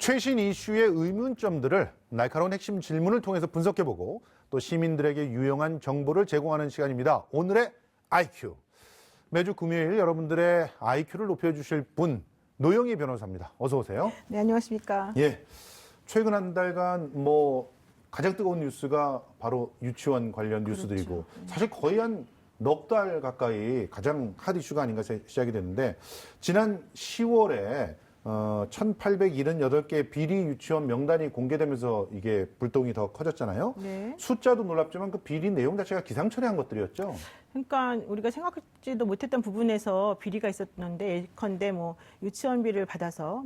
최신 이슈의 의문점들을 날카로운 핵심 질문을 통해서 분석해보고 또 시민들에게 유용한 정보를 제공하는 시간입니다. 오늘의 IQ. 매주 금요일 여러분들의 IQ를 높여주실 분 노영희 변호사입니다. 어서 오세요. 네, 안녕하십니까. 예, 최근 한 달간 가장 뜨거운 뉴스가 바로 유치원 관련 뉴스들이고 사실 거의 한 넉 달 가까이 가장 핫 이슈가 아닌가 시작이 됐는데 지난 10월에 1,878개 비리 유치원 명단이 공개되면서 이게 불똥이 더 커졌잖아요. 네. 숫자도 놀랍지만 그 비리 내용 자체가 기상천외한 것들이었죠. 그러니까 우리가 생각지도 못했던 부분에서 비리가 있었는데 예컨대 유치원비를 받아서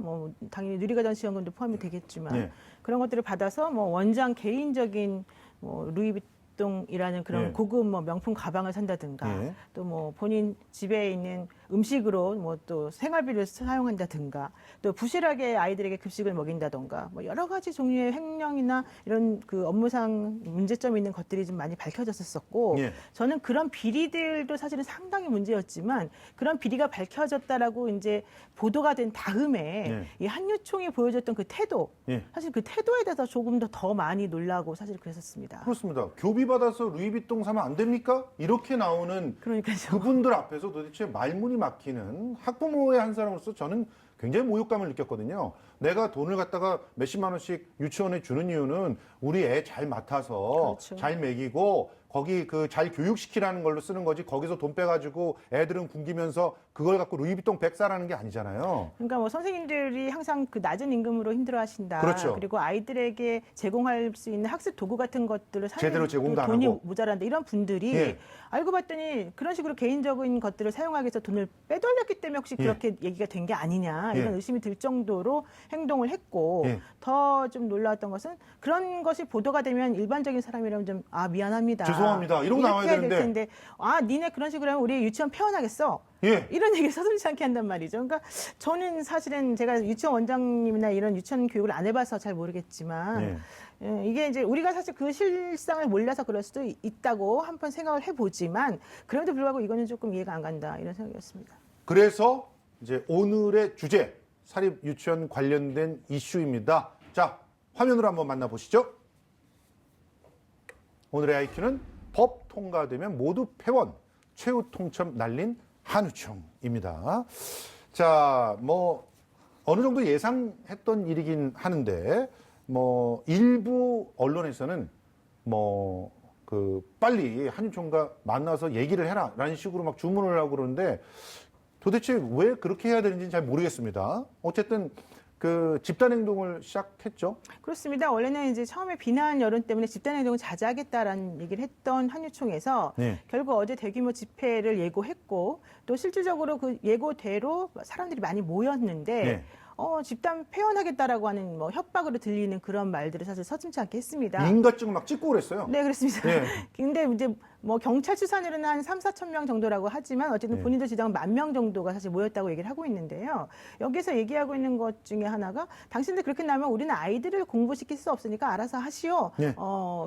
당연히 누리과정 지원금도 포함이 되겠지만 네. 그런 것들을 받아서 원장 개인적인 루이비통이라는 그런 네. 고급 명품 가방을 산다든가 네. 또 본인 집에 있는 음식으로 또 생활비를 사용한다든가 또 부실하게 아이들에게 급식을 먹인다든가 여러 가지 종류의 횡령이나 이런 그 업무상 문제점이 있는 것들이 좀 많이 밝혀졌었고 예. 저는 그런 비리들도 사실은 상당히 문제였지만 그런 비리가 밝혀졌다라고 이제 보도가 된 다음에 예. 이 한유총이 보여줬던 그 태도 예. 사실 그 태도에 대해서 조금 더 많이 놀라고 사실 그랬었습니다. 그렇습니다. 교비 받아서 루이비통 사면 안 됩니까? 이렇게 나오는 그러니까요. 그분들 앞에서 도대체 말문이 막히는 학부모의 한 사람으로서 저는 굉장히 모욕감을 느꼈거든요. 내가 돈을 갖다가 몇십만 원씩 유치원에 주는 이유는 우리 애 잘 맡아서 그렇죠. 잘 먹이고 거기 잘 교육시키라는 걸로 쓰는 거지 거기서 돈 빼가지고 애들은 굶기면서 그걸 갖고 루이비통 백 사라는 게 아니잖아요. 그러니까 선생님들이 항상 그 낮은 임금으로 힘들어하신다. 그렇죠. 그리고 아이들에게 제공할 수 있는 학습 도구 같은 것들을 사실 제대로 제공도 안 돈이 하고. 모자란다. 이런 분들이 예. 알고 봤더니 그런 식으로 개인적인 것들을 사용하기 위해서 돈을 빼돌렸기 때문에 혹시 예. 그렇게 얘기가 된 게 아니냐 이런 예. 의심이 들 정도로 행동을 했고 예. 더 좀 놀라웠던 것은 그런 것이 보도가 되면 일반적인 사람이라면 좀 미안합니다. 죄송합니다. 이러고 이렇게 나와야 해야 될 되는데. 텐데 니네 그런 식으로 하면 우리 유치원 폐원하겠어. 예. 이런 얘기를 서슴지 않게 한단 말이죠. 그러니까 저는 사실은 제가 유치원 원장님이나 이런 유치원 교육을 안 해봐서 잘 모르겠지만 이게 이제 우리가 사실 그 실상을 몰라서 그럴 수도 있다고 한번 생각을 해보지만 그럼에도 불구하고 이거는 조금 이해가 안 간다 이런 생각이었습니다. 그래서 이제 오늘의 주제 사립 유치원 관련된 이슈입니다. 자, 화면으로 한번 만나보시죠. 오늘의 IQ는 법 통과되면 모두 폐원, 최후 통첩 날린 한유총입니다. 자, 어느 정도 예상했던 일이긴 하는데, 일부 언론에서는 빨리 한유총과 만나서 얘기를 해라 라는 식으로 막 주문을 하고 그러는데 도대체 왜 그렇게 해야 되는지는 잘 모르겠습니다. 어쨌든 집단행동을 시작했죠. 그렇습니다. 원래는 이제 처음에 비난 여론 때문에 집단행동을 자제하겠다라는 얘기를 했던 한유총에서 네. 결국 어제 대규모 집회를 예고했고 또 실질적으로 그 예고대로 사람들이 많이 모였는데 네. 집단 폐원하겠다라고 하는 협박으로 들리는 그런 말들을 사실 서슴지 않게 했습니다. 인가증을 막 찍고 그랬어요. 네, 그렇습니다. 네. 근데 이제 경찰 추산으로는 한 3,4천 명 정도라고 하지만 어쨌든 네. 본인들 주장은 10,000명 정도가 사실 모였다고 얘기를 하고 있는데요. 여기서 얘기하고 있는 것 중에 하나가 당신들 그렇게 나면 우리는 아이들을 공부시킬 수 없으니까 알아서 하시오. 네.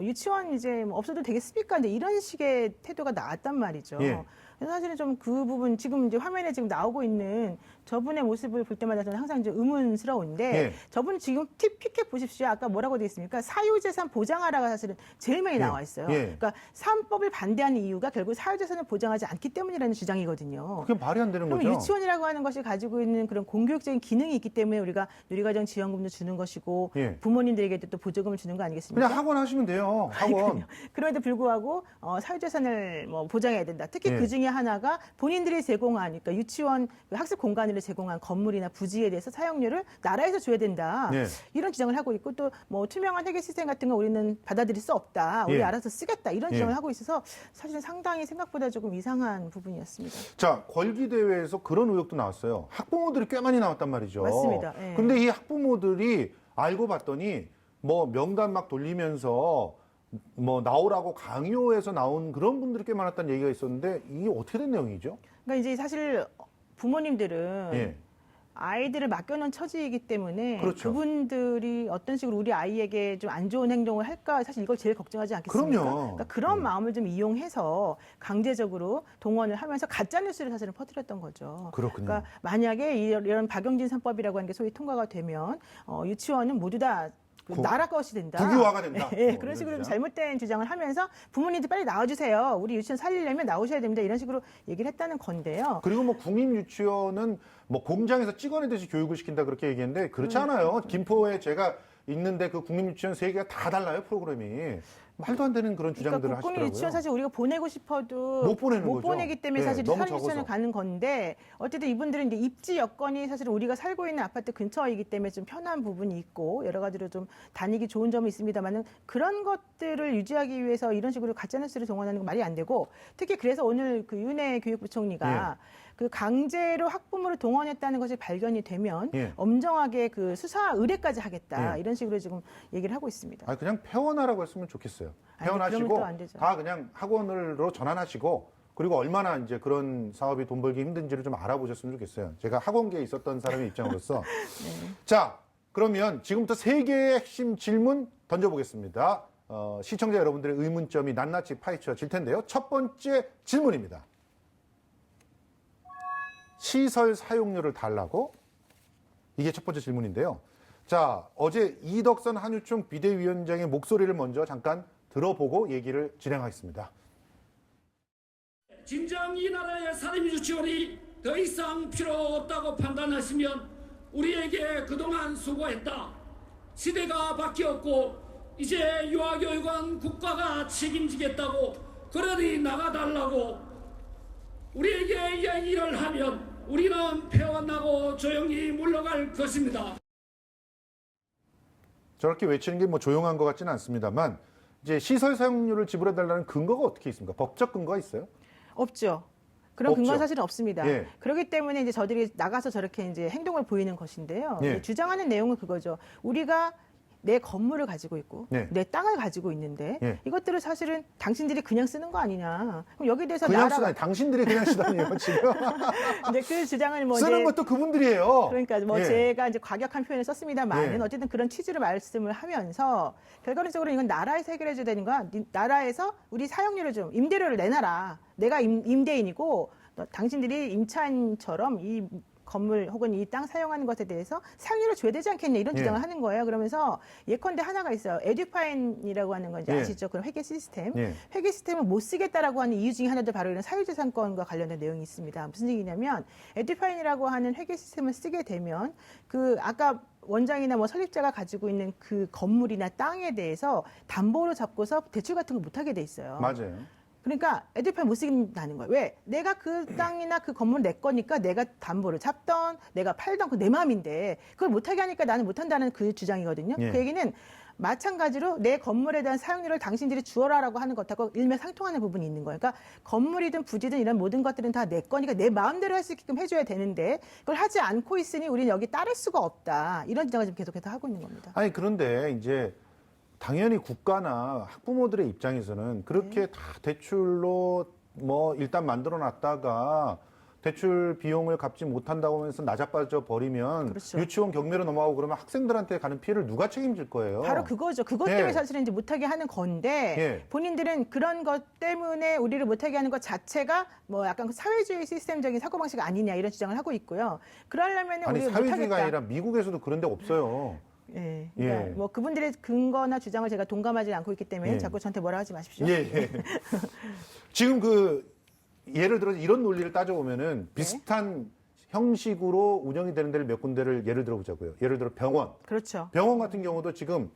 유치원 이제 없어도 되겠습니까? 근데 이런 식의 태도가 나왔단 말이죠. 예. 그래서 사실은 좀 그 부분 지금 이제 화면에 지금 나오고 있는 저분의 모습을 볼 때마다 저는 항상 이제 의문스러운데 예. 저분 지금 픽해 보십시오. 아까 뭐라고 되어 있습니까? 사유재산 보장하라가 사실은 제일 많이 예. 나와 있어요. 예. 그러니까 3법을 반대하는 이유가 결국 사유재산을 보장하지 않기 때문이라는 주장이거든요. 그게 말이 안 되는 그럼 거죠. 유치원이라고 하는 것이 가지고 있는 그런 공교육적인 기능이 있기 때문에 우리가 누리과정 지원금도 주는 것이고 예. 부모님들에게도 또 보조금을 주는 거 아니겠습니까? 그냥 학원 하시면 돼요. 학원. 그럼에도 불구하고 사유재산을 보장해야 된다. 특히 예. 그 중에 하나가 본인들이 제공한, 그러니까 유치원 그 학습 공간으로 제공한 건물이나 부지에 대해서 사용료를 나라에서 줘야 된다. 예. 이런 주장을 하고 있고 또 투명한 회계 시스템 같은 거 우리는 받아들일 수 없다. 우리 예. 알아서 쓰겠다. 이런 예. 주장을 하고 있어서 사실은 상당히 생각보다 조금 이상한 부분이었습니다. 자, 걸기대회에서 그런 의혹도 나왔어요. 학부모들이 꽤 많이 나왔단 말이죠. 맞습니다. 예. 근데 이 학부모들이 알고 봤더니 명단 막 돌리면서 나오라고 강요해서 나온 그런 분들이 꽤 많았다는 얘기가 있었는데 이게 어떻게 된 내용이죠? 그러니까 이제 사실 부모님들은 예. 아이들을 맡겨놓은 처지이기 때문에 그렇죠. 그분들이 어떤 식으로 우리 아이에게 좀 안 좋은 행동을 할까 사실 이걸 제일 걱정하지 않겠습니까? 그럼요. 그러니까 그런 마음을 좀 이용해서 강제적으로 동원을 하면서 가짜 뉴스를 사실은 퍼뜨렸던 거죠. 그렇군요. 그러니까 만약에 이런 박용진 3법이라고 하는 게 소위 통과가 되면 유치원은 모두 다 나라 것이 된다. 국유화가 된다. 예, 뭐 그런 이런 식으로 좀 주장. 잘못된 주장을 하면서 부모님들 빨리 나와주세요. 우리 유치원 살리려면 나오셔야 됩니다. 이런 식으로 얘기를 했다는 건데요. 그리고 뭐 국민 유치원은 뭐 공장에서 찍어내듯이 교육을 시킨다 그렇게 얘기했는데 그렇지 않아요. 김포에 제가 있는데 그 국민 유치원 세 개가 다 달라요 프로그램이. 말도 안 되는 그런 주장들을 그러니까 국민 하시더라고요. 유치원 사실 우리가 보내고 싶어도 못 보내는 거죠. 보내기 때문에 네, 사실 너무 사립 유치원을 적어서. 가는 건데 어쨌든 이분들은 이제 입지 여건이 사실 우리가 살고 있는 아파트 근처이기 때문에 좀 편한 부분이 있고 여러 가지로 좀 다니기 좋은 점이 있습니다만은 그런 것들을 유지하기 위해서 이런 식으로 가짜뉴스를 동원하는 건 말이 안 되고 특히 그래서 오늘 그 윤해 교육부총리가 그 강제로 학부모를 동원했다는 것이 발견이 되면 예. 엄정하게 그 수사 의뢰까지 하겠다 예. 이런 식으로 지금 얘기를 하고 있습니다. 아니 그냥 폐원하라고 했으면 좋겠어요. 아니, 그러면 폐원하시고 또안 되죠. 다 그냥 학원으로 전환하시고 그리고 얼마나 이제 그런 사업이 돈 벌기 힘든지를 좀 알아보셨으면 좋겠어요. 제가 학원계에 있었던 사람의 입장으로서. 자, 그러면 지금부터 세 개의 핵심 질문 던져보겠습니다. 시청자 여러분들의 의문점이 낱낱이 파헤쳐질 텐데요. 첫 번째 질문입니다. 시설 사용료를 달라고? 이게 첫 번째 질문인데요. 자, 어제 이덕선 한유총 비대위원장의 목소리를 먼저 잠깐 들어보고 얘기를 진행하겠습니다. 진정 이 나라의 사립유치원이 더 이상 필요 없다고 판단하시면 우리에게 그동안 수고했다. 시대가 바뀌었고 이제 유아교육은 국가가 책임지겠다고 그러니 나가달라고 우리에게 이야기를 하면 우리는 폐원하고 조용히 물러갈 것입니다. 저렇게 외치는 게 뭐 조용한 것 같지는 않습니다만 이제 시설 사용료를 지불해달라는 근거가 어떻게 있습니까? 법적 근거가 있어요? 없죠. 그런 없죠. 근거는 사실은 없습니다. 예. 그렇기 때문에 이제 저들이 나가서 저렇게 이제 행동을 보이는 것인데요. 예. 이제 주장하는 내용은 그거죠. 우리가 내 건물을 가지고 있고 네. 내 땅을 가지고 있는데 예. 이것들을 사실은 당신들이 그냥 쓰는 거 아니냐. 그럼 여기에 대해서 그냥 나라가 쓰다니 당신들이 그냥 쓰다니요 지금. 이제 그 주장을 뭐 쓰는 이제 것도 그분들이에요. 그러니까 뭐 예. 제가 이제 과격한 표현을 썼습니다만 예. 어쨌든 그런 취지로 말씀을 하면서 결과적으로 이건 나라에서 해결해줘야 되는 거야. 나라에서 우리 사용료를 좀 임대료를 내놔라. 내가 임대인이고 당신들이 임차인처럼 이 건물 혹은 이 땅 사용하는 것에 대해서 사용료를 줘야 되지 않겠냐 이런 주장을 예. 하는 거예요. 그러면서 예컨대 하나가 있어요. 에듀파인이라고 하는 건 이제 예. 아시죠? 그런 회계 시스템. 예. 회계 시스템을 못 쓰겠다라고 하는 이유 중에 하나도 바로 이런 사유재산권과 관련된 내용이 있습니다. 무슨 얘기냐면 에듀파인이라고 하는 회계 시스템을 쓰게 되면 그 아까 원장이나 뭐 설립자가 가지고 있는 그 건물이나 땅에 대해서 담보로 잡고서 대출 같은 거 못 하게 돼 있어요. 맞아요. 그러니까 에듀파인 못 쓰긴다는 거예요. 왜? 내가 그 땅이나 그 건물 내 거니까 내가 담보를 잡던 내가 팔던 그 내 마음인데 그걸 못하게 하니까 나는 못한다는 그 주장이거든요. 예. 그 얘기는 마찬가지로 내 건물에 대한 사용료를 당신들이 주어라라고 하는 것하고 일맥상통하는 부분이 있는 거예요. 그러니까 건물이든 부지든 이런 모든 것들은 다 내 거니까 내 마음대로 할 수 있게끔 해줘야 되는데 그걸 하지 않고 있으니 우리는 여기 따를 수가 없다. 이런 주장을 지금 계속해서 하고 있는 겁니다. 아니 그런데 이제 당연히 국가나 학부모들의 입장에서는 그렇게 다 대출로 뭐 일단 만들어 놨다가 대출 비용을 갚지 못한다고 하면서 나자빠져 버리면 그렇죠. 유치원 경매로 넘어가고 그러면 학생들한테 가는 피해를 누가 책임질 거예요? 바로 그거죠. 그것 예. 때문에 사실은 이제 못하게 하는 건데 예. 본인들은 그런 것 때문에 우리를 못하게 하는 것 자체가 뭐 약간 그 사회주의 시스템적인 사고방식 아니냐 이런 주장을 하고 있고요. 그러려면 아니 우리가 사회주의가 못하겠다. 아니라 미국에서도 그런 데 없어요. 예. 그러니까 예. 뭐 그분들의 근거나 주장을 제가 동감하지 않고 있기 때문에 예. 자꾸 저한테 뭐라 하지 마십시오. 예, 예. 지금 그 예를 들어서 이런 논리를 따져보면은 비슷한 형식으로 운영이 되는 데를 몇 군데를 예를 들어보자고요. 예를 들어 병원. 그렇죠. 병원 같은 경우도 지금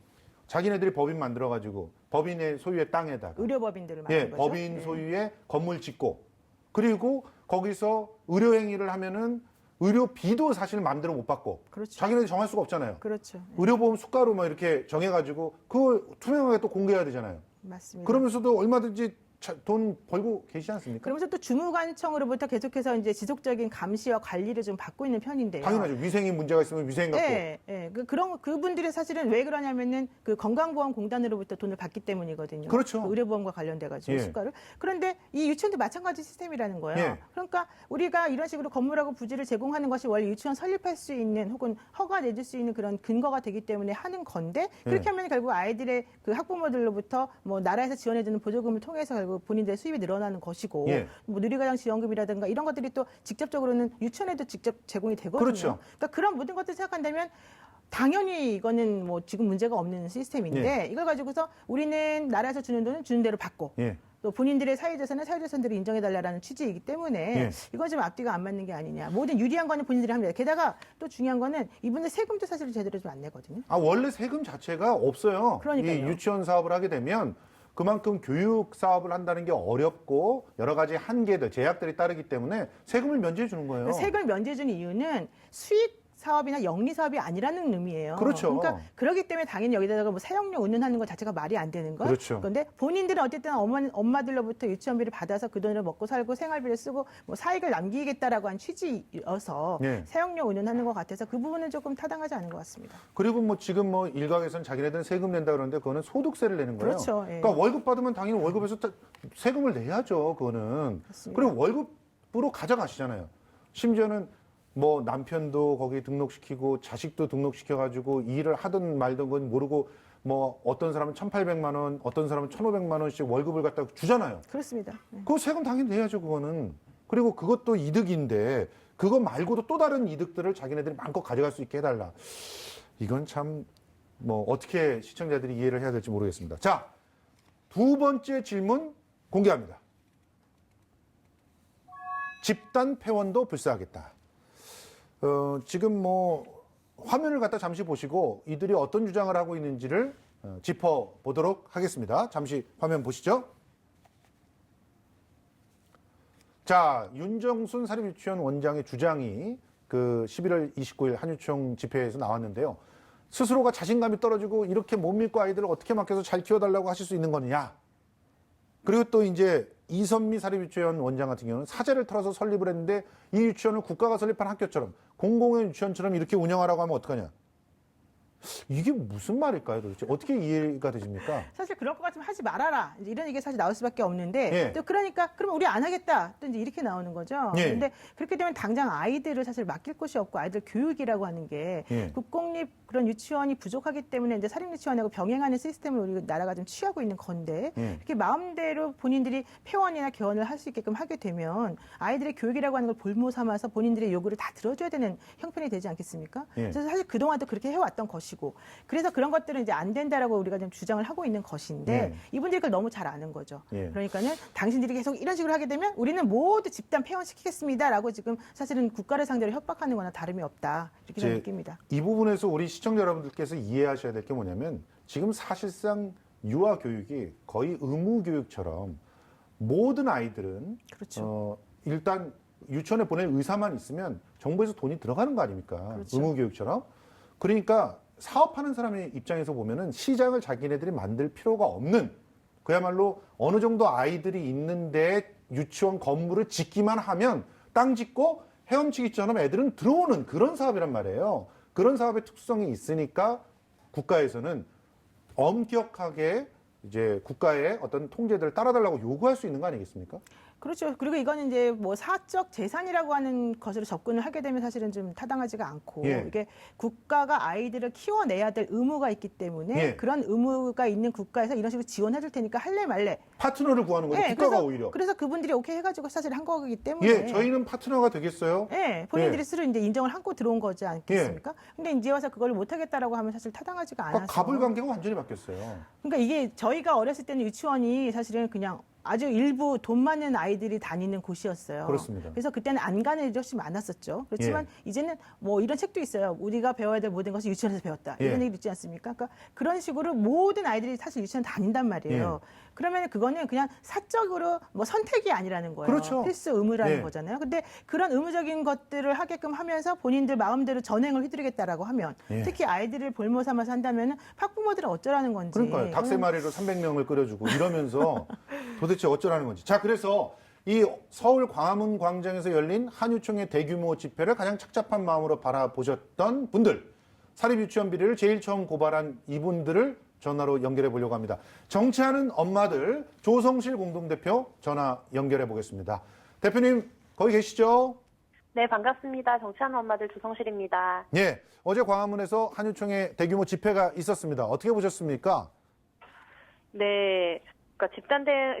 자기네들이 법인 만들어가지고 법인의 소유의 땅에다가 의료법인들을 예, 말하는 거죠. 법인 예. 소유의 건물 짓고 그리고 거기서 의료 행위를 하면은 의료비도 사실 마음대로 못 받고 그렇죠. 자기네들이 정할 수가 없잖아요. 그렇죠. 예. 의료보험 수가로 막 이렇게 정해가지고 그걸 투명하게 또 공개해야 되잖아요. 맞습니다. 그러면서도 얼마든지 돈 벌고 계시지 않습니까? 그러면서 또 주무관청으로부터 계속해서 이제 지속적인 감시와 관리를 좀 받고 있는 편인데요. 당연하죠. 위생에 문제가 있으면 위생 갖고. 네, 네. 그런 그분들이 사실은 왜 그러냐면은 그 건강보험공단으로부터 돈을 받기 때문이거든요. 그렇죠. 그 의료보험과 관련돼 가지고 예. 수가를. 그런데 이 유치원도 마찬가지 시스템이라는 거예요. 예. 그러니까 우리가 이런 식으로 건물하고 부지를 제공하는 것이 원래 유치원 설립할 수 있는 혹은 허가 내줄 수 있는 그런 근거가 되기 때문에 하는 건데 그렇게 예. 하면 결국 아이들의 그 학부모들로부터 뭐 나라에서 지원해주는 보조금을 통해서 결국 본인들의 수입이 늘어나는 것이고 예. 뭐 누리과정 지원금이라든가 이런 것들이 또 직접적으로는 유치원에도 직접 제공이 되거든요. 그렇죠. 그러니까 그런 모든 것들 생각한다면 당연히 이거는 뭐 지금 문제가 없는 시스템인데 이걸 가지고서 우리는 나라에서 주는 돈은 주는 대로 받고 예. 또 본인들의 사회재산은 사회재산대로 인정해달라는 취지이기 때문에 예. 이건 좀 앞뒤가 안 맞는 게 아니냐. 모든 유리한 거는 본인들이 합니다. 게다가 또 중요한 거는 이분들 세금도 사실 제대로 좀 안 내거든요. 원래 세금 자체가 없어요. 그러니까요. 이 유치원 사업을 하게 되면 그만큼 교육 사업을 한다는 게 어렵고 여러 가지 한계들, 제약들이 따르기 때문에 세금을 면제해 주는 거예요. 세금을 면제해 주는 이유는 수익 사업이나 영리 사업이 아니라는 의미예요. 그렇죠. 그러니까 그렇기 때문에 당연히 여기다가 뭐 사용료 운운하는 것 자체가 말이 안 되는 거. 그렇죠. 그런데 본인들은 어쨌든 엄마들로부터 유치원비를 받아서 그 돈으로 먹고 살고 생활비를 쓰고 뭐 사익을 남기겠다라고 한 취지여서 네. 사용료 운운하는 것 같아서 그 부분은 조금 타당하지 않은 것 같습니다. 그리고 뭐 지금 뭐 일각에서는 자기네들은 세금 낸다 그러는데 그거는 소득세를 내는 거예요. 그렇죠. 예. 그러니까 월급 받으면 당연히 월급에서 세금을 내야죠. 그거는. 맞습니다. 그리고 월급으로 가져가시잖아요. 심지어는 뭐 남편도 거기 등록시키고 자식도 등록시켜가지고 일을 하든 말든 건 모르고 뭐 어떤 사람은 1,800만 원, 어떤 사람은 1,500만 원씩 월급을 갖다 주잖아요. 그렇습니다. 예. 그거 세금 당연히 내야죠, 그거는. 그리고 그것도 이득인데 그거 말고도 또 다른 이득들을 자기네들이 마음껏 가져갈 수 있게 해달라. 이건 참 뭐 어떻게 시청자들이 이해를 해야 될지 모르겠습니다. 자, 두 번째 질문 공개합니다. 집단 폐원도 불사하겠다. 지금 뭐 화면을 갖다 잠시 보시고 이들이 어떤 주장을 하고 있는지를 짚어보도록 하겠습니다. 잠시 화면 보시죠. 자, 윤정순 사립유치원 원장의 주장이 그 11월 29일 한유총 집회에서 나왔는데요. 스스로가 자신감이 떨어지고 이렇게 못 믿고 아이들을 어떻게 맡겨서 잘 키워달라고 하실 수 있는 거느냐. 그리고 또 이제 이선미 사립유치원 원장 같은 경우는 사재를 털어서 설립을 했는데 이 유치원을 국가가 설립한 학교처럼 공공의 유치원처럼 이렇게 운영하라고 하면 어떡하냐. 이게 무슨 말일까요, 도대체? 어떻게 이해가 되십니까? 사실 그럴 것 같으면 하지 말아라. 이제 이런 얘기가 사실 나올 수밖에 없는데 예. 또 그러니까 그러면 우리 안 하겠다. 또 이제 이렇게 나오는 거죠. 예. 그런데 그렇게 되면 당장 아이들을 사실 맡길 곳이 없고 아이들 교육이라고 하는 게 예. 국공립 그런 유치원이 부족하기 때문에 이제 사립유치원하고 병행하는 시스템을 우리 나라가 좀 취하고 있는 건데 예. 이렇게 마음대로 본인들이 폐원이나 개원을 할 수 있게끔 하게 되면 아이들의 교육이라고 하는 걸 볼모 삼아서 본인들의 요구를 다 들어줘야 되는 형편이 되지 않겠습니까? 예. 그래서 사실 그동안도 그렇게 해왔던 것이고 그래서 그런 것들은 이제 안 된다라고 우리가 좀 주장을 하고 있는 것인데 예. 이분들이 그걸 너무 잘 아는 거죠. 예. 그러니까는 당신들이 계속 이런 식으로 하게 되면 우리는 모두 집단 폐원시키겠습니다라고 지금 사실은 국가를 상대로 협박하는 거나 다름이 없다. 이렇게 저는 느낍니다. 이 부분에서 우리 시청자 여러분들께서 이해하셔야 될 게 뭐냐면 지금 사실상 유아 교육이 거의 의무 교육처럼 모든 아이들은 그렇죠. 일단 유치원에 보낼 의사만 있으면 정부에서 돈이 들어가는 거 아닙니까? 그렇죠. 의무 교육처럼. 그러니까 사업하는 사람의 입장에서 보면은 시장을 자기네들이 만들 필요가 없는 그야말로 어느 정도 아이들이 있는데 유치원 건물을 짓기만 하면 땅 짓고 헤엄치기처럼 애들은 들어오는 그런 사업이란 말이에요. 그런 사업의 특수성이 있으니까 국가에서는 엄격하게 이제 국가의 어떤 통제들을 따라달라고 요구할 수 있는 거 아니겠습니까? 그렇죠. 그리고 이거는 이제 뭐 사적 재산이라고 하는 것으로 접근을 하게 되면 사실은 좀 타당하지가 않고 예. 이게 국가가 아이들을 키워내야 될 의무가 있기 때문에 예. 그런 의무가 있는 국가에서 이런 식으로 지원해 줄 테니까 할래 말래. 파트너를 구하는 거죠. 예, 국가가 그래서, 오히려. 그래서 그분들이 오케이 해가지고 사실 한 거기 때문에. 예, 저희는 파트너가 되겠어요. 예, 본인들이 예. 스스로 이제 인정을 하고 들어온 거지 않겠습니까? 근데 이제 와서 그걸 못하겠다라고 하면 사실 타당하지가 않아서. 그러니까 갑을 관계가 완전히 바뀌었어요. 그러니까 이게 저희가 어렸을 때는 유치원이 사실은 그냥 아주 일부 돈 많은 아이들이 다니는 곳이었어요. 그렇습니다. 그래서 그때는 안 가는 일이 훨씬 많았었죠. 그렇지만 이제는 뭐 이런 책도 있어요. 우리가 배워야 될 모든 것을 유치원에서 배웠다. 이런 예. 얘기 있지 않습니까? 그러니까 그런 식으로 모든 아이들이 사실 유치원 다닌단 말이에요. 그러면 그거는 그냥 사적으로 뭐 선택이 아니라는 거예요. 그렇죠. 필수 의무라는 예. 거잖아요. 근데 그런 의무적인 것들을 하게끔 하면서 본인들 마음대로 전행을 해드리겠다라고 하면 예. 특히 아이들을 볼모 삼아서 한다면 학부모들은 어쩌라는 건지. 그러니까요. 닭 3마리로 300명을 끓여주고 이러면서 도대체 어쩌라는 건지. 자, 그래서 이 서울 광화문 광장에서 열린 한유총의 대규모 집회를 가장 착잡한 마음으로 바라보셨던 분들, 사립 유치원 비리를 제일 처음 고발한 이분들을 전화로 연결해 보려고 합니다. 정치하는 엄마들 조성실 공동대표 전화 연결해 보겠습니다. 대표님 거기 계시죠? 네, 반갑습니다. 정치하는 엄마들 조성실입니다. 예, 어제 광화문에서 한유총의 대규모 집회가 있었습니다. 어떻게 보셨습니까? 네, 그러니까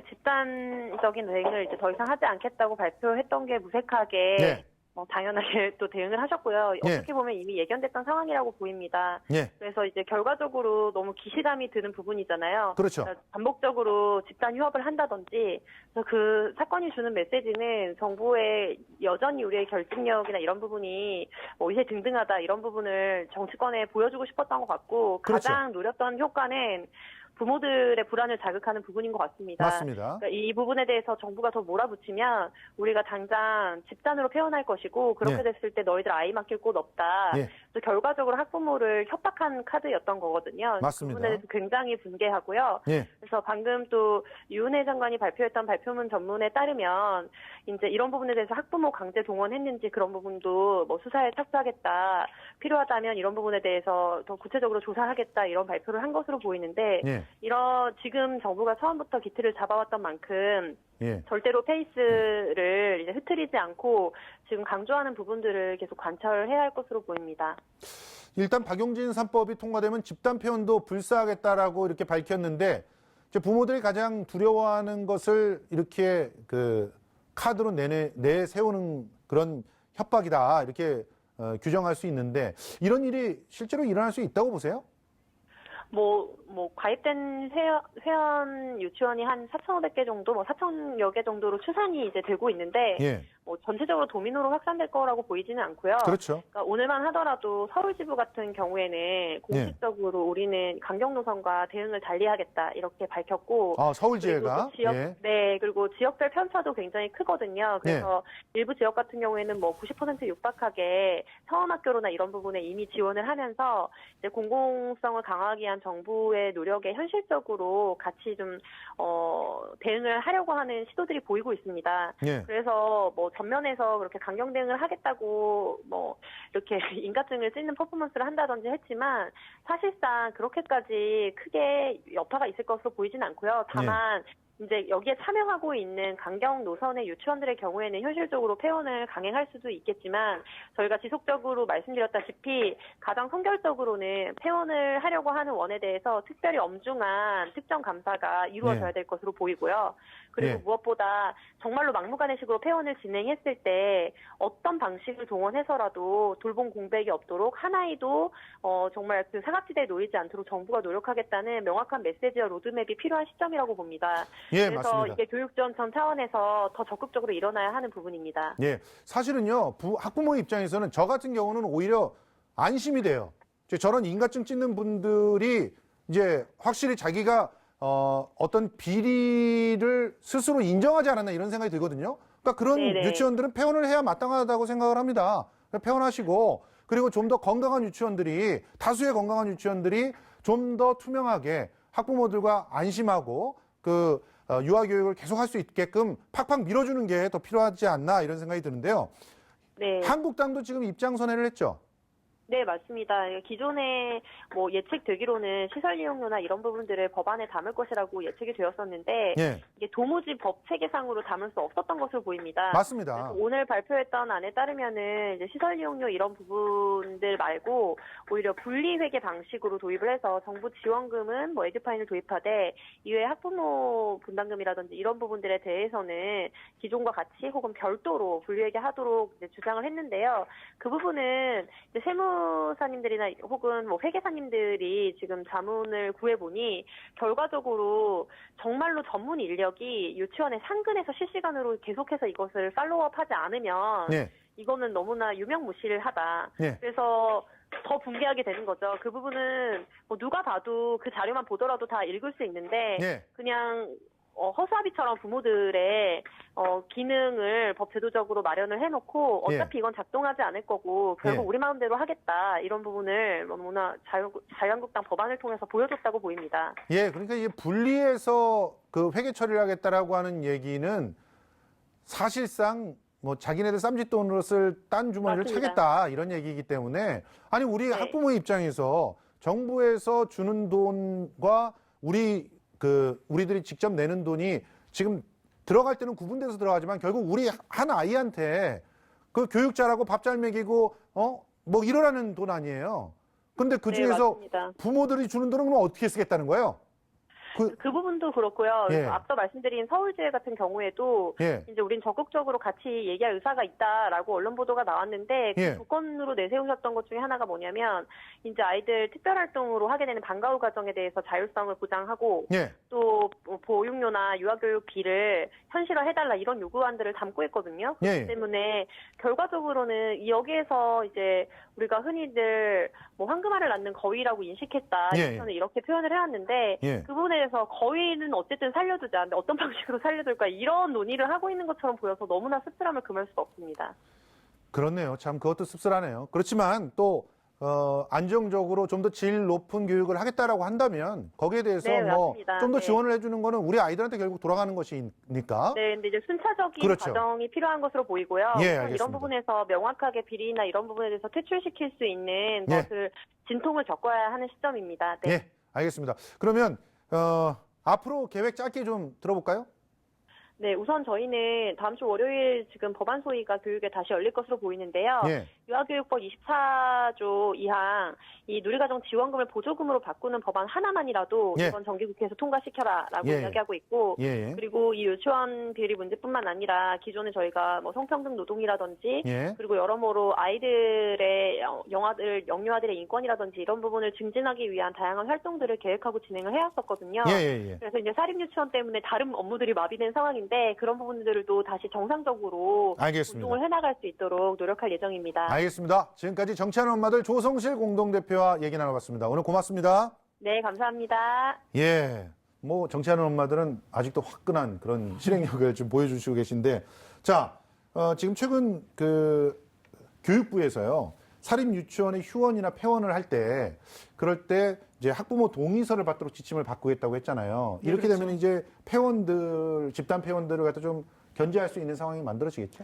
집단적인 대응을 이제 더 이상 하지 않겠다고 발표했던 게 무색하게 예. 당연하게 또 대응을 하셨고요. 예. 어떻게 보면 이미 예견됐던 상황이라고 보입니다. 예, 그래서 이제 결과적으로 너무 기시감이 드는 부분이잖아요. 그렇죠. 그러니까 반복적으로 집단 휴업을 한다든지, 그래서 그 사건이 주는 메시지는 정부의 여전히 우리의 결집력이나 이런 부분이 의회 등등하다 이런 부분을 정치권에 보여주고 싶었던 것 같고, 그렇죠. 가장 노렸던 효과는 부모들의 불안을 자극하는 부분인 것 같습니다. 맞습니다. 그러니까 이 부분에 대해서 정부가 더 몰아붙이면 우리가 당장 집단으로 표현할 것이고, 그렇게 예. 됐을 때 너희들 아이 맡길 곳 없다. 예. 그래서 결과적으로 학부모를 협박한 카드였던 거거든요. 맞습니다. 그 부분에 대해서 굉장히 분개하고요. 예, 그래서 방금 또 유은혜 장관이 발표했던 발표문 전문에 따르면 이제 이런 부분에 대해서 학부모 강제 동원했는지 그런 부분도 뭐 수사에 착수하겠다. 필요하다면 이런 부분에 대해서 더 구체적으로 조사하겠다. 이런 발표를 한 것으로 보이는데, 예, 지금 정부가 처음부터 기틀을 잡아왔던 만큼 예. 절대로 페이스를 이제 흐트리지 않고 지금 강조하는 부분들을 계속 관철해야 할 것으로 보입니다. 일단 박용진 3법이 통과되면 집단 표현도 불사하겠다라고 이렇게 밝혔는데, 이제 부모들이 가장 두려워하는 것을 이렇게 그 카드로 내세우는 그런 협박이다 이렇게 규정할 수 있는데, 이런 일이 실제로 일어날 수 있다고 보세요? 가입된 회원 유치원이 한 4,500개 정도, 4,000여 개 정도로 추산이 이제 되고 있는데, 예, 전체적으로 도미노로 확산될 거라고 보이지는 않고요. 그렇죠. 그러니까 오늘만 하더라도 서울지부 같은 경우에는 공식적으로 우리는 강경 노선과 대응을 달리하겠다 이렇게 밝혔고, 서울지회가. 그리고 예, 네, 그리고 지역별 편차도 굉장히 크거든요. 그래서 일부 지역 같은 경우에는 90% 육박하게 사원학교로나 이런 부분에 이미 지원을 하면서 이제 공공성을 강화하기 위한 정부의 노력에 현실적으로 같이 좀 대응을 하려고 하는 시도들이 보이고 있습니다. 예. 그래서 전면에서 그렇게 강경 대응을 하겠다고 이렇게 인가증을 찍는 퍼포먼스를 한다든지 했지만, 사실상 그렇게까지 크게 여파가 있을 것으로 보이진 않고요. 다만 이제 여기에 참여하고 있는 강경 노선의 유치원들의 경우에는 현실적으로 폐원을 강행할 수도 있겠지만, 저희가 지속적으로 말씀드렸다시피 가장 선결적으로는 폐원을 하려고 하는 원에 대해서 특별히 엄중한 특정 감사가 이루어져야 될 것으로 보이고요. 그리고 무엇보다 정말로 막무가내식으로 폐원을 진행했을 때 어떤 방식을 동원해서라도 돌봄 공백이 없도록 한 아이도 정말 그 사각지대에 놓이지 않도록 정부가 노력하겠다는 명확한 메시지와 로드맵이 필요한 시점이라고 봅니다. 예, 그래서 맞습니다. 이게 교육전 차원에서 더 적극적으로 일어나야 하는 부분입니다. 예, 사실은요, 학부모 입장에서는 저 같은 경우는 오히려 안심이 돼요. 저런 인가증 찍는 분들이 이제 확실히 자기가 어떤 비리를 스스로 인정하지 않았나 이런 생각이 들거든요. 그러니까 그런 네네. 유치원들은 폐원을 해야 마땅하다고 생각을 합니다. 폐원하시고, 그리고 좀 더 건강한 유치원들이, 다수의 건강한 유치원들이 좀 더 투명하게 학부모들과 안심하고 유아교육을 계속할 수 있게끔 팍팍 밀어주는 게 더 필요하지 않나 이런 생각이 드는데요. 네. 한국당도 지금 입장 선회를 했죠. 네, 맞습니다. 기존에 예측되기로는 시설 이용료나 이런 부분들을 법안에 담을 것이라고 예측이 되었었는데, 예, 이게 도무지 법 체계상으로 담을 수 없었던 것으로 보입니다. 맞습니다. 그래서 오늘 발표했던 안에 따르면은 이제 시설 이용료 이런 부분들 말고 오히려 분리회계 방식으로 도입을 해서 정부 지원금은 에듀파인을 도입하되, 이외에 학부모 분담금이라든지 이런 부분들에 대해서는 기존과 같이 혹은 별도로 분리회계하도록 이제 주장을 했는데요. 그 부분은 이제 세무사님들이나 혹은 회계사님들이 지금 자문을 구해보니 결과적으로 정말로 전문 인력이 유치원에 상근해서 실시간으로 계속해서 이것을 팔로우업하지 않으면 이거는 너무나 유명무실하다. 그래서 더 붕괴하게 되는 거죠. 그 부분은 누가 봐도 그 자료만 보더라도 다 읽을 수 있는데 그냥 허수아비처럼 부모들의 기능을 법 제도적으로 마련을 해놓고 어차피 이건 작동하지 않을 거고 결국 우리 마음대로 하겠다 이런 부분을 너무나 자유한국당 법안을 통해서 보여줬다고 보입니다. 예, 그러니까 이게 분리해서 그 회계 처리를 하겠다라고 하는 얘기는 사실상 뭐 자기네들 쌈짓돈으로 쓸 딴 주머니를 맞습니다. 차겠다 이런 얘기이기 때문에 아니 우리 학부모의 입장에서 정부에서 주는 돈과 우리들이 직접 내는 돈이 지금 들어갈 때는 구분돼서 들어가지만 결국 우리 한 아이한테 그 교육 잘하고 밥 잘 먹이고 뭐 이러라는 돈 아니에요. 근데 그 중에서 맞습니다. 부모들이 주는 돈은 그럼 어떻게 쓰겠다는 거예요? 그 부분도 그렇고요. 예. 앞서 말씀드린 서울지회 같은 경우에도 예. 이제 우린 적극적으로 같이 얘기할 의사가 있다라고 언론 보도가 나왔는데 그 예. 조건으로 내세우셨던 것 중에 하나가 뭐냐면 이제 아이들 특별활동으로 하게 되는 방과후 과정에 대해서 자율성을 보장하고 예. 또 보육료나 유아교육비를 현실화해달라 이런 요구안들을 담고 있거든요. 예. 그렇기 때문에 결과적으로는 여기에서 이제 우리가 흔히들 뭐 황금알을 낳는 거위라고 인식했다. 예. 저는 이렇게 표현을 해왔는데 예. 그 부분에 대해서 거위는 어쨌든 살려두자. 근데 어떤 방식으로 살려둘까 이런 논의를 하고 있는 것처럼 보여서 너무나 씁쓸함을 금할 수가 없습니다. 그렇네요. 참 그것도 씁쓸하네요. 그렇지만 또 안정적으로 좀 더 질 높은 교육을 하겠다라고 한다면 거기에 대해서 네, 뭐 맞습니다. 좀 더 네. 지원을 해주는 거는 우리 아이들한테 결국 돌아가는 것이니까. 네, 근데 이제 순차적인 그렇죠. 과정이 필요한 것으로 보이고요. 예, 우선 알겠습니다. 이런 부분에서 명확하게 비리나 이런 부분에 대해서 퇴출시킬 수 있는 예. 것을 진통을 겪어야 하는 시점입니다. 네. 예, 알겠습니다. 그러면 앞으로 계획 짧게 좀 들어볼까요? 네, 우선 저희는 다음 주 월요일 지금 법안 소위가 교육에 다시 열릴 것으로 보이는데요. 예. 유아교육법 24조 2항 이 누리과정 지원금을 보조금으로 바꾸는 법안 하나만이라도 예. 이번 정기국회에서 통과시켜라라고 예. 이야기하고 있고 예. 그리고 이 유치원 비리 문제뿐만 아니라 기존에 저희가 뭐 성평등 노동이라든지 예. 그리고 여러모로 아이들의 영유아들의 인권이라든지 이런 부분을 증진하기 위한 다양한 활동들을 계획하고 진행을 해왔었거든요. 예. 그래서 이제 사립유치원 때문에 다른 업무들이 마비된 상황인데 그런 부분들도 다시 정상적으로 알겠습니다. 운동을 해나갈 수 있도록 노력할 예정입니다. 알겠습니다. 지금까지 정치하는 엄마들 조성실 공동대표와 얘기 나눠봤습니다. 오늘 고맙습니다. 네, 감사합니다. 예. 뭐 정치하는 엄마들은 아직도 화끈한 그런 실행력을 좀 보여주시고 계신데, 자, 지금 최근 그 교육부에서요 사립 유치원의 휴원이나 폐원을 할 때, 그럴 때 이제 학부모 동의서를 받도록 지침을 바꾸겠다고 했잖아요. 네, 이렇게 그렇죠. 되면 이제 집단 폐원들을 갖다 좀 견제할 수 있는 상황이 만들어지겠죠?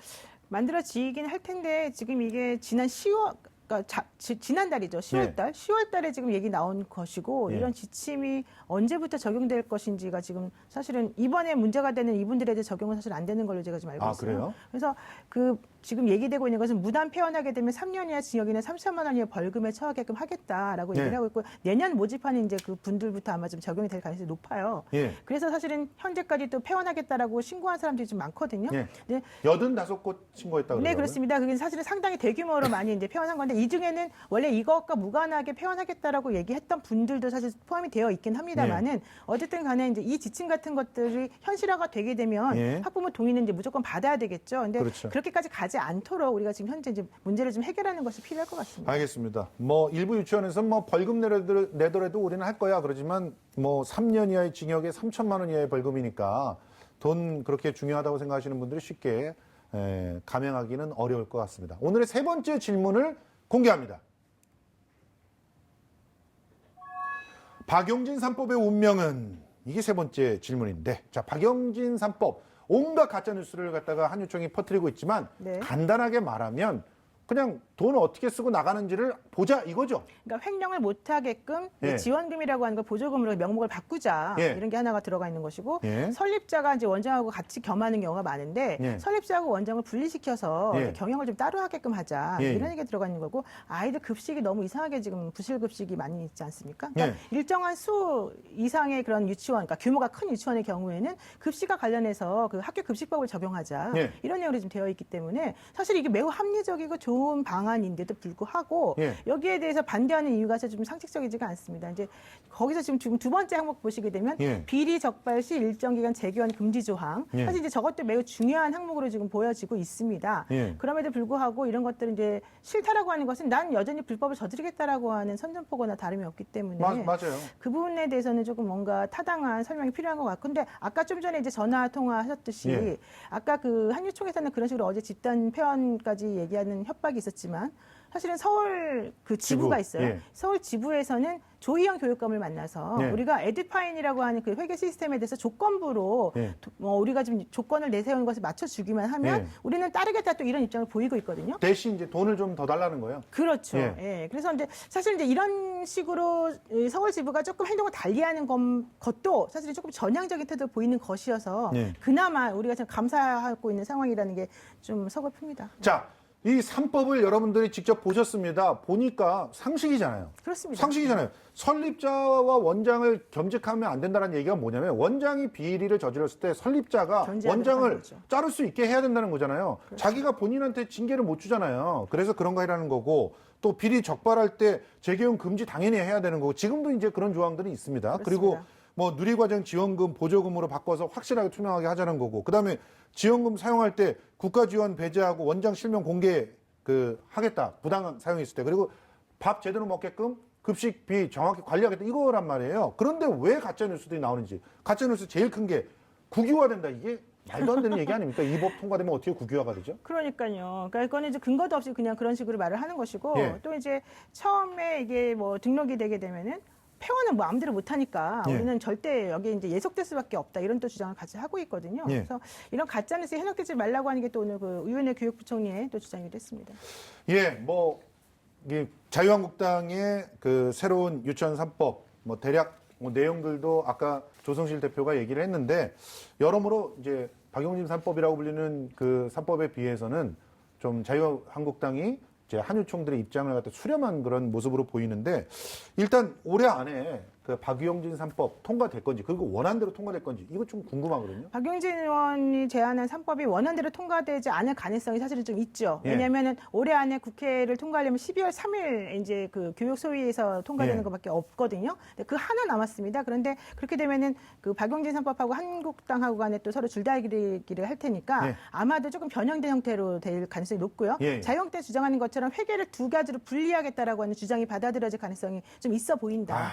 만들어지긴 할 텐데 지금 이게 지난 10월 그러니까 지난달이죠. 10월달. 10월달에 지금 얘기 나온 것이고 예. 이런 지침이 언제부터 적용될 것인지가 지금 사실은 이번에 문제가 되는 이분들에 대해 적용은 사실 안 되는 걸로 제가 좀 알고 아, 있어요. 그래요? 그래서 그 지금 얘기되고 있는 것은 무단 폐원하게 되면 3년 이하 징역이나 3천만 원 이하 벌금에 처하게끔 하겠다라고 예. 얘기를 하고 있고 내년 모집하는 이제 그 분들부터 아마 좀 적용이 될 가능성이 높아요. 예. 그래서 사실은 현재까지 또 폐원하겠다라고 신고한 사람들이 좀 많거든요. 예. 네, 85곳 신고했다고 그러더라고요. 네, 그렇습니다. 그게 사실은 상당히 대규모로 많이 이제 폐원한 건데 이 중에는 원래 이것과 무관하게 폐원하겠다라고 얘기했던 분들도 사실 포함이 되어 있긴 합니다만은 어쨌든 간에 이제 이 지침 같은 것들이 현실화가 되게 되면 예. 학부모 동의는 이제 무조건 받아야 되겠죠. 근데 그렇죠. 그렇게까지 가지 않도록 우리가 지금 현재 이제 문제를 좀 해결하는 것이 필요할 것 같습니다. 알겠습니다. 뭐 일부 유치원에서 뭐 벌금 내더라도 우리는 할 거야. 그러지만 뭐 3년 이하의 징역에 3천만 원 이하의 벌금이니까 돈 그렇게 중요하다고 생각하시는 분들이 쉽게 감행하기는 어려울 것 같습니다. 오늘의 세 번째 질문을 공개합니다. 박용진 3법의 운명은 이게 세 번째 질문인데, 자, 박용진 3법 온갖 가짜 뉴스를 갖다가 한유총이 퍼뜨리고 있지만 네. 간단하게 말하면 그냥 돈 어떻게 쓰고 나가는지를 보자 이거죠. 그러니까 횡령을 못하게끔 예. 지원금이라고 하는 걸 보조금으로 명목을 바꾸자 예. 이런 게 하나가 들어가 있는 것이고 예. 설립자가 이제 원장하고 같이 겸하는 경우가 많은데 예. 설립자하고 원장을 분리시켜서 예. 경영을 좀 따로 하게끔 하자 예. 이런 게 들어가 있는 거고 아이들 급식이 너무 이상하게 지금 부실급식이 많이 있지 않습니까? 그러니까 예. 일정한 수 이상의 그런 유치원, 그러니까 규모가 큰 유치원의 경우에는 급식과 관련해서 그 학교 급식법을 적용하자 예. 이런 내용이 좀 되어 있기 때문에 사실 이게 매우 합리적이고 좋은 방안인데도 불구하고 예. 여기에 대해서 반대하는 이유가 좀 상식적이지가 않습니다. 이제 거기서 지금 두 번째 항목 보시게 되면 예. 비리 적발 시 일정 기간 재교환 금지 조항. 예. 사실 이제 저것도 매우 중요한 항목으로 지금 보여지고 있습니다. 예. 그럼에도 불구하고 이런 것들은 이제 싫다라고 하는 것은 난 여전히 불법을 저지르겠다라고 하는 선전포고나 다름이 없기 때문에 맞아요. 그 부분에 대해서는 조금 뭔가 타당한 설명이 필요한 것 같고, 근데 아까 좀 전에 이제 전화 통화하셨듯이 예. 아까 그 한유총에서는 그런 식으로 어제 집단 폐원까지 얘기하는 협박이 있었지만 사실은 서울 그 지부가 지부, 있어요. 예. 서울 지부에서는 조희영 교육감을 만나서 예. 우리가 에듀파인이라고 하는 그 회계 시스템에 대해서 조건부로 예. 우리가 지금 조건을 내세우는 것을 맞춰주기만 하면 예. 우리는 따르겠다 또 이런 입장을 보이고 있거든요. 대신 이제 돈을 좀 더 달라는 거예요. 그렇죠. 예. 예. 그래서 이제 사실 이제 이런 식으로 이 서울 지부가 조금 행동을 달리하는 것도 사실 조금 전향적인 태도를 보이는 것이어서 예. 그나마 우리가 지금 감사하고 있는 상황이라는 게 좀 서글픕니다. 자, 이 3법을 여러분들이 직접 보셨습니다. 보니까 상식이잖아요. 그렇습니다. 상식이잖아요. 설립자와 원장을 겸직하면 안 된다는 얘기가 뭐냐면 원장이 비리를 저질렀을 때 설립자가 견제하도록 하는 원장을 거죠. 자를 수 있게 해야 된다는 거잖아요. 그렇죠. 자기가 본인한테 징계를 못 주잖아요. 그래서 그런 거 해라는 거고 또 비리 적발할 때 재개용 금지 당연히 해야 되는 거고 지금도 이제 그런 조항들이 있습니다. 그리고 그렇습니다. 뭐 누리과정 지원금 보조금으로 바꿔서 확실하게 투명하게 하자는 거고 그다음에 지원금 사용할 때 국가 지원 배제하고 원장 실명 공개 하겠다. 부당 사용했을 때. 그리고 밥 제대로 먹게끔 급식비 정확히 관리하겠다. 이거란 말이에요. 그런데 왜 가짜 뉴스들이 나오는지. 가짜 뉴스 제일 큰 게 국유화된다. 이게 말도 안 되는 얘기 아닙니까? 이 법 통과되면 어떻게 국유화가 되죠? 그러니까요. 그러니까 이거는 이제 근거도 없이 그냥 그런 식으로 말을 하는 것이고 예. 또 이제 처음에 이게 뭐 등록이 되게 되면은 폐원은 뭐 아무데나 못하니까 예. 우리는 절대 여기 이제 예속될 수밖에 없다 이런 또 주장을 같이 하고 있거든요. 예. 그래서 이런 가짜뉴스에 현혹되지 말라고 하는 게 또 오늘 그 유은혜 교육부총리의 또 주장이기도 했습니다. 예, 뭐, 이 자유한국당의 그 새로운 유치원 3법, 뭐 대략 뭐 내용들도 아까 조성실 대표가 얘기를 했는데, 여러모로 이제 박용진 3법이라고 불리는 그 3법에 비해서는 좀 자유한국당이 이제 한유총들의 입장을 갖다 수렴한 그런 모습으로 보이는데, 일단 올해 안에 그 박용진 3법 통과될 건지, 그리고 원안대로 통과될 건지, 이거 좀 궁금하거든요. 박용진 의원이 제안한 3법이 원안대로 통과되지 않을 가능성이 사실은 좀 있죠. 예. 왜냐하면 올해 안에 국회를 통과하려면 12월 3일 이제 그 교육 소위에서 통과되는 예. 것밖에 없거든요. 근데 그 하나 남았습니다. 그런데 그렇게 되면은 그 박용진 3법하고 한국당하고 간에 또 서로 줄다리기를 할 테니까 예. 아마도 조금 변형된 형태로 될 가능성이 높고요. 예. 자유한국당 주장하는 것처럼 회계를 두 가지로 분리하겠다라고 하는 주장이 받아들여질 가능성이 좀 있어 보인다.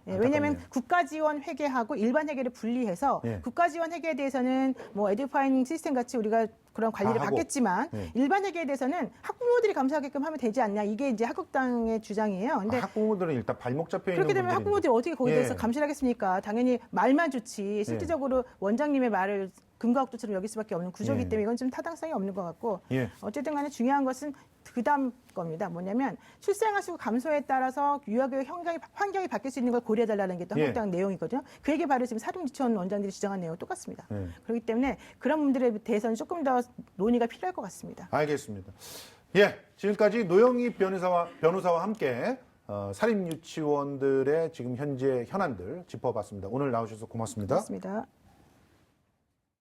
예, 왜냐하면 안타깝네요. 국가지원 회계하고 일반 회계를 분리해서 예. 국가지원 회계에 대해서는 뭐 에듀파인 시스템 같이 우리가 그런 관리를 하고. 받겠지만 예. 일반 회계에 대해서는 학부모들이 감사하게끔 하면 되지 않냐 이게 이제 한국당의 주장이에요. 근데 학부모들은 일단 발목 잡혀 있는 그렇게 되면 분들인데. 학부모들이 어떻게 거기에 대해서 예. 감시를 하겠습니까? 당연히 말만 좋지 실질적으로 원장님의 말을 금과옥조처럼 여길 수밖에 없는 구조이기 예. 때문에 이건 좀 타당성이 없는 것 같고 예. 어쨌든 간에 중요한 것은 그다음 겁니다. 뭐냐면 출생아 수 감소에 따라서 유아교육 환경이 바뀔 수 있는 걸 고려해달라는 게 또 예. 한국당 내용이거든요. 그 얘기 바로 지금 사립유치원 원장들이 주장한 내용과 똑같습니다. 예. 그렇기 때문에 그런 분들에 대해서는 조금 더 논의가 필요할 것 같습니다. 알겠습니다. 예, 지금까지 노영희 변호사와 함께 사립유치원들의 지금 현재 현안들 짚어봤습니다. 오늘 나오셔서 고맙습니다. 고맙습니다.